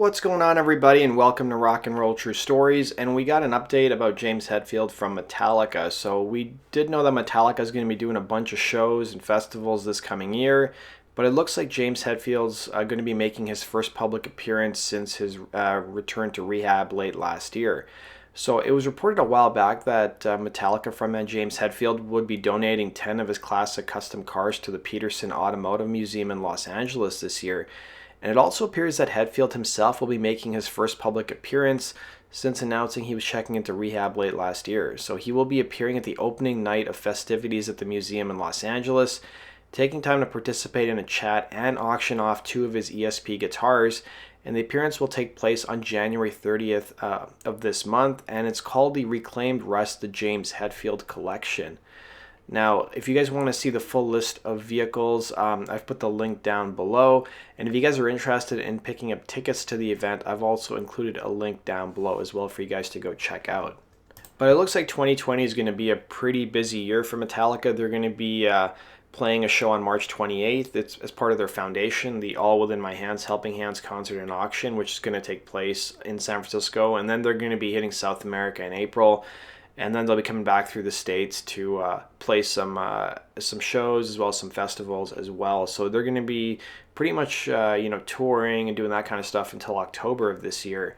What's going on, everybody, and welcome to Rock and Roll True Stories. And we got an update about James Hetfield from Metallica. So we did know that Metallica is going to be doing a bunch of shows and festivals this coming year, but it looks like James Hetfield's going to be making his first public appearance since his return to Rehab late last year. So it was reported a while back that Metallica frontman James Hetfield would be donating 10 of his classic custom cars to the Peterson Automotive Museum in Los Angeles this year. And it also appears that Hetfield himself will be making his first public appearance since announcing he was checking into rehab late last year. So he will be appearing at the opening night of festivities at the museum in Los Angeles, taking time to participate in a chat and auction off 2 of his ESP guitars. And the appearance will take place on January 30th of this month, and it's called the Reclaimed Rust the James Hetfield Collection. Now, if you guys want to see the full list of vehicles, I've put the link down below. And if you guys are interested in picking up tickets to the event, I've also included a link down below as well for you guys to go check out. But it looks like 2020 is going to be a pretty busy year for Metallica. They're going to be playing a show on March 28th. It's as part of their foundation, the All Within My Hands Helping Hands concert and auction, which is going to take place in San Francisco. And then they're going to be hitting South America in April. And then they'll be coming back through the States to play some shows as well as some festivals as well. So they're going to be pretty much touring and doing that kind of stuff until October of this year.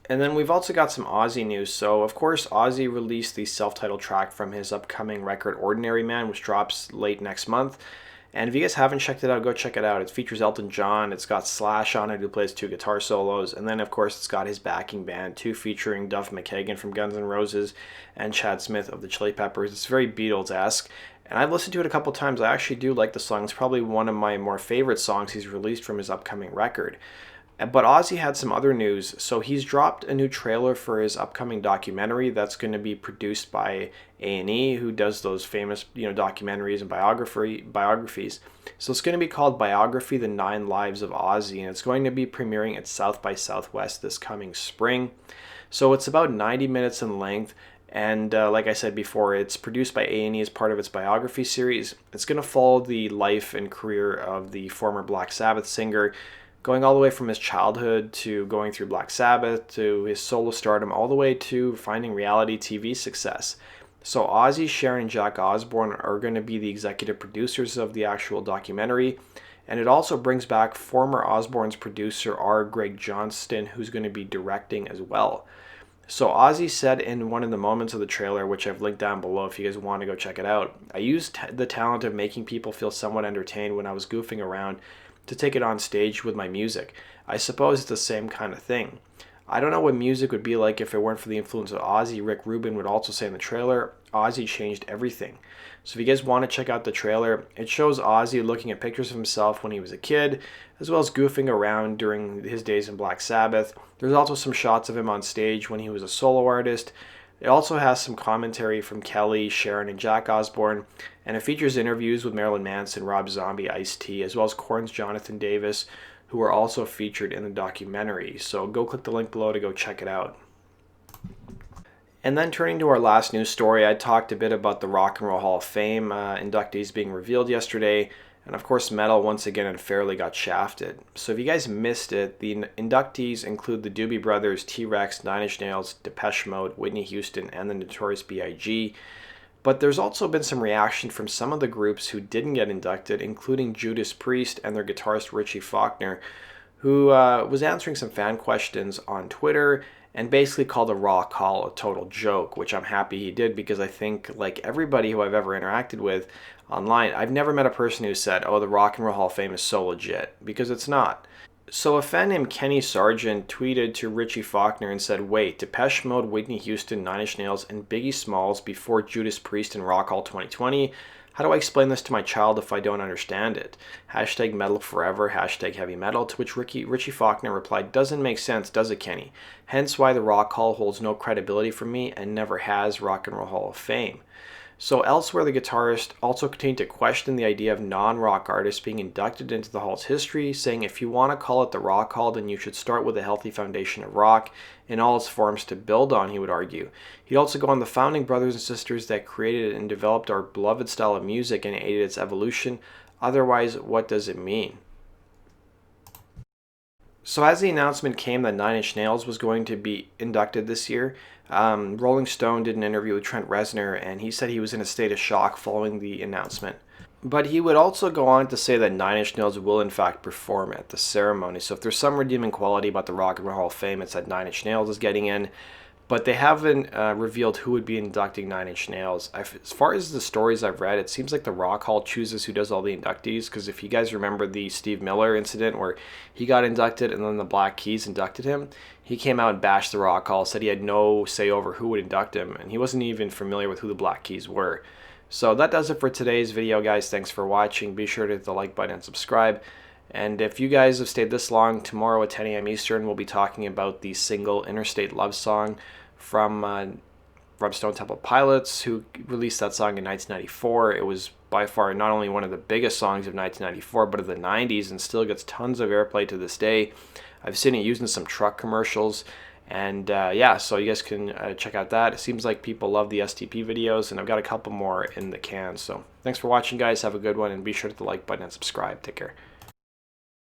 And then we've also got some Ozzy news. So of course Ozzy released the self-titled track from his upcoming record Ordinary Man, which drops late next month. And if you guys haven't checked it out, go check it out. It features Elton John. It's got Slash on it, who plays 2 guitar solos. And then, of course, it's got his backing band, 2 featuring Duff McKagan from Guns N' Roses and Chad Smith of the Chili Peppers. It's very Beatles-esque. And I've listened to it a couple times. I actually do like the song. It's probably one of my more favorite songs he's released from his upcoming record. But Ozzy had some other news. So he's dropped a new trailer for his upcoming documentary that's going to be produced by A&E, who does those famous, documentaries and biographies. So it's going to be called Biography: The 9 Lives of Ozzy, and it's going to be premiering at South by Southwest this coming spring. So it's about 90 minutes in length. And like I said before, it's produced by A&E as part of its biography series. It's going to follow the life and career of the former Black Sabbath singer, going all the way from his childhood to going through Black Sabbath to his solo stardom, all the way to finding reality TV success. So Ozzy, Sharon, and Jack Osbourne are going to be the executive producers of the actual documentary. And it also brings back former Osbourne's producer R. Greg Johnston, who's going to be directing as well. So Ozzy said in one of the moments of the trailer, which I've linked down below if you guys want to go check it out, "I used the talent of making people feel somewhat entertained when I was goofing around to take it on stage with my music. I suppose it's the same kind of thing. I don't know what music would be like if it weren't for the influence of Ozzy." Rick Rubin would also say in the trailer, "Ozzy changed everything." So if you guys want to check out the trailer, it shows Ozzy looking at pictures of himself when he was a kid, as well as goofing around during his days in Black Sabbath. There's also some shots of him on stage when he was a solo artist. It also has some commentary from Kelly, Sharon, and Jack Osbourne, and it features interviews with Marilyn Manson, Rob Zombie, Ice-T, as well as Korn's Jonathan Davis, who are also featured in the documentary. So go click the link below to go check it out. And then turning to our last news story, I talked a bit about the Rock and Roll Hall of Fame inductees being revealed yesterday. And of course, metal once again unfairly got shafted. So if you guys missed it, the inductees include the Doobie Brothers, T-Rex, Nine Inch Nails, Depeche Mode, Whitney Houston, and the Notorious B.I.G. But there's also been some reaction from some of the groups who didn't get inducted, including Judas Priest and their guitarist Richie Faulkner, who was answering some fan questions on Twitter and basically called the Rock Hall a total joke, which I'm happy he did, because I think, like everybody who I've ever interacted with online, I've never met a person who said, "Oh, the Rock and Roll Hall of Fame is so legit," because it's not. So a fan named Kenny Sargent tweeted to Richie Faulkner and said, "Wait, Depeche Mode, Whitney Houston, Nine Inch Nails, and Biggie Smalls before Judas Priest and Rock Hall 2020? How do I explain this to my child if I don't understand it? Hashtag metal forever, hashtag heavy metal." To which Richie Faulkner replied, "Doesn't make sense, does it, Kenny? Hence why the Rock Hall holds no credibility for me and never has Rock and Roll Hall of Fame." So elsewhere, the guitarist also continued to question the idea of non-rock artists being inducted into the Hall's history, saying if you want to call it the Rock Hall, then you should start with a healthy foundation of rock in all its forms to build on, he would argue. He'd also go on the founding brothers and sisters that created and developed our beloved style of music and aided its evolution. Otherwise, what does it mean? So as the announcement came that Nine Inch Nails was going to be inducted this year, Rolling Stone did an interview with Trent Reznor, and he said he was in a state of shock following the announcement. But he would also go on to say that Nine Inch Nails will in fact perform at the ceremony. So if there's some redeeming quality about the Rock and Roll Hall of Fame, it's that Nine Inch Nails is getting in. But they haven't revealed who would be inducting Nine Inch Nails. As far as the stories I've read, it seems like the Rock Hall chooses who does all the inductees. Because if you guys remember the Steve Miller incident where he got inducted and then the Black Keys inducted him, he came out and bashed the Rock Hall, said he had no say over who would induct him, and he wasn't even familiar with who the Black Keys were. So that does it for today's video, guys. Thanks for watching. Be sure to hit the like button and subscribe. And if you guys have stayed this long, tomorrow at 10 a.m. Eastern, we'll be talking about the single Interstate Love Song from Stone Temple Pilots, who released that song in 1994. It was by far not only one of the biggest songs of 1994, but of the 90s, and still gets tons of airplay to this day. I've seen it used in some truck commercials. And yeah, so you guys can check out that. It seems like people love the STP videos, and I've got a couple more in the can. So thanks for watching, guys. Have a good one, and be sure to hit the like button and subscribe. Take care.